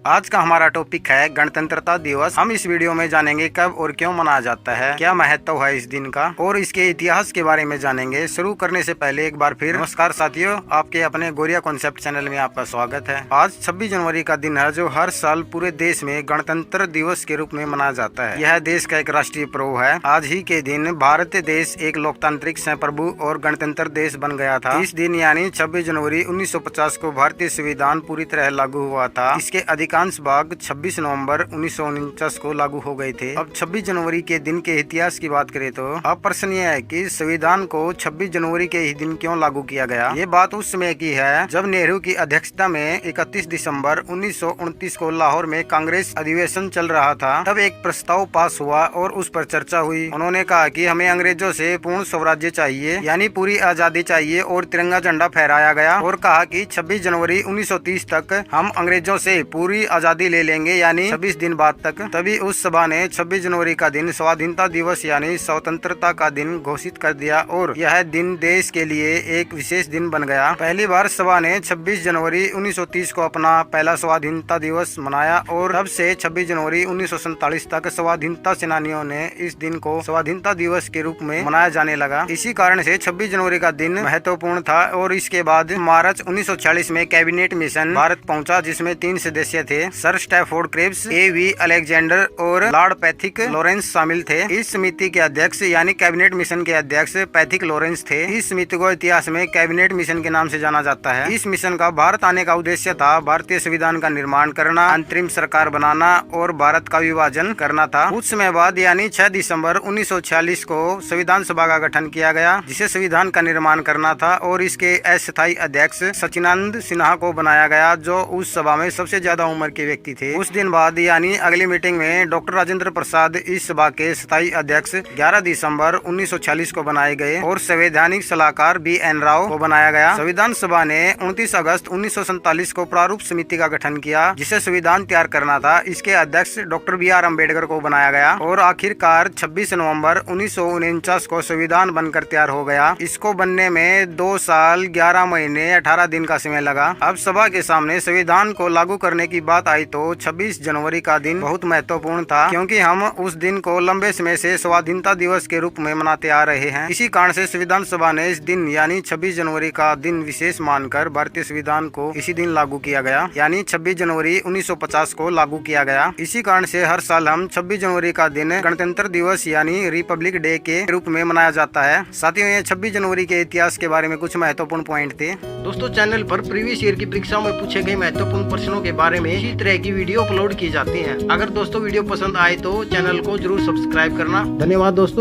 आज का हमारा टॉपिक है गणतंत्रता दिवस। हम इस वीडियो में जानेंगे कब और क्यों मनाया जाता है, क्या महत्व है इस दिन का और इसके इतिहास के बारे में जानेंगे। शुरू करने से पहले एक बार फिर नमस्कार साथियों, आपके अपने गोरिया कॉन्सेप्ट चैनल में आपका स्वागत है। आज 26 जनवरी का दिन है जो हर साल पूरे देश में गणतंत्र दिवस के रूप में मनाया जाता है। यह देश का एक राष्ट्रीय पर्व है। आज ही के दिन भारत देश एक लोकतांत्रिक संप्रभु और गणतंत्र देश बन गया था। इस दिन यानी 26 जनवरी 1950 को भारतीय संविधान पूरी तरह लागू हुआ था। इसके अधिकांश भाग 26 नवंबर 1949 को लागू हो गए थे। अब 26 जनवरी के दिन के इतिहास की बात करें तो अब प्रश्न यह है कि संविधान को 26 जनवरी के ही दिन क्यों लागू किया गया। ये बात उस समय की है जब नेहरू की अध्यक्षता में 31 दिसंबर 1929 को लाहौर में कांग्रेस अधिवेशन चल रहा था। तब एक प्रस्ताव पास हुआ और उस पर चर्चा हुई। उन्होंने कहा कि हमें अंग्रेजों से पूर्ण स्वराज्य चाहिए, यानी पूरी आजादी चाहिए, और तिरंगा झंडा फहराया गया और कहा कि 26 जनवरी 1930 तक हम अंग्रेजों से पूरी आजादी ले लेंगे, यानी 26 दिन बाद तक। तभी उस सभा ने 26 जनवरी का दिन स्वाधीनता दिवस यानी स्वतंत्रता का दिन घोषित कर दिया और यह दिन देश के लिए एक विशेष दिन बन गया। पहली बार सभा ने 26 जनवरी 1930 को अपना पहला स्वाधीनता दिवस मनाया और तब से 26 जनवरी 1947 तक स्वाधीनता सेनानियों ने इस दिन को स्वाधीनता दिवस के रूप में मनाया जाने लगा। इसी कारण से 26 जनवरी का दिन महत्वपूर्ण था। और इसके बाद मार्च 1946 में कैबिनेट मिशन भारत पहुंचा, जिसमें 3 सदस्य थे। Sir Stafford Cripps, A.V. Alexander और लॉर्ड पैथिक लॉरेंस शामिल थे। इस समिति के अध्यक्ष यानी कैबिनेट मिशन के अध्यक्ष पैथिक लॉरेंस थे। इस समिति को इतिहास में कैबिनेट मिशन के नाम से जाना जाता है। इस मिशन का भारत आने का उद्देश्य था भारतीय संविधान का निर्माण करना, अंतरिम सरकार बनाना और भारत का विभाजन करना था। कुछ समय बाद यानी 6 दिसंबर 1946 को संविधान सभा का गठन किया गया, जिसे संविधान का निर्माण करना था और इसके अस्थायी अध्यक्ष सचिदानंद सिन्हा को बनाया गया, जो उस सभा में सबसे ज्यादा उम्र के व्यक्ति थे। कुछ दिन बाद यानी अगली मीटिंग में डॉक्टर राजेंद्र प्रसाद इस सभा के स्थायी अध्यक्ष 11 दिसंबर 1946 को बनाए गए और संवैधानिक सलाहकार B.N. राव को बनाया गया। संविधान सभा ने 29 अगस्त 1947 को प्रारूप समिति का गठन किया, जिसे संविधान तैयार करना था। इसके अध्यक्ष डॉक्टर B.R. अम्बेडकर को बनाया गया और आखिरकार 26 नवंबर 1949 को संविधान बनकर तैयार हो गया। इसको बनने में 2 साल 11 महीने 18 दिन का समय लगा। अब सभा के सामने संविधान को लागू करने की बात आई तो 26 जनवरी का दिन बहुत महत्वपूर्ण था, क्योंकि हम उस दिन को लंबे समय से स्वाधीनता दिवस के रूप में मनाते आ रहे हैं। इसी कारण से संविधान सभा ने इस दिन यानी 26 जनवरी का दिन विशेष मानकर भारतीय संविधान को इसी दिन लागू किया गया, यानी 26 जनवरी 1950 को लागू किया गया। इसी कारण से हर साल हम 26 जनवरी का दिन गणतंत्र दिवस यानी रिपब्लिक डे के रूप में मनाया जाता है। साथियों, ये 26 जनवरी के इतिहास के बारे में कुछ महत्वपूर्ण पॉइंट थे। दोस्तों, चैनल पर प्रीवियस ईयर की परीक्षाओं में पूछे गए महत्वपूर्ण प्रश्नों के बारे में इसी तरह की वीडियो अपलोड की जाती हैं। अगर दोस्तों वीडियो पसंद आए तो चैनल को जरूर सब्सक्राइब करना। धन्यवाद दोस्तों।